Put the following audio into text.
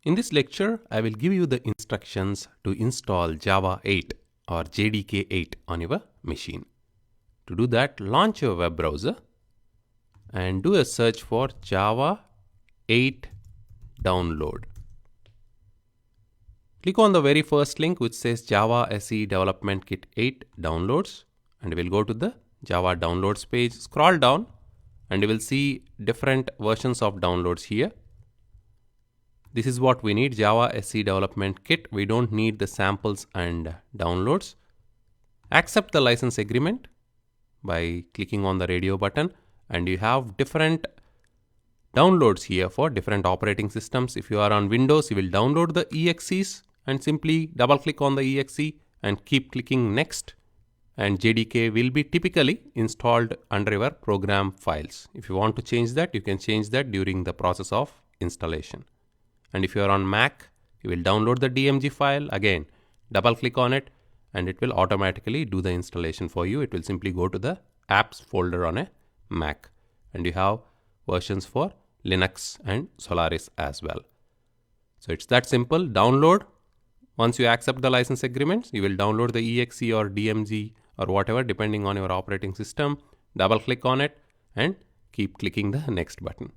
In this lecture, I will give you the instructions to install Java 8 or JDK 8 on your machine. To do that, launch your web browser and do a search for Java 8 download. Click on the very first link which says Java SE Development Kit 8 downloads, and you will go to the Java downloads page. Scroll down and you will see different versions of downloads here. This is what we need, Java SE Development Kit. We don't need the samples and downloads. Accept the license agreement by clicking on the radio button, and you have different downloads here for different operating systems. If you are on Windows, you will download the EXEs and simply double click on the EXE and keep clicking next, and JDK will be typically installed under your program files. If you want to change that, you can change that during the process of installation. And if you are on Mac, you will download the DMG file. Again, double click on it and it will automatically do the installation for you. It will simply go to the apps folder on a Mac, and you have versions for Linux and Solaris as well. So it's that simple. Download. Once you accept the license agreements, you will download the EXE or DMG or whatever depending on your operating system. Double click on it and keep clicking the next button.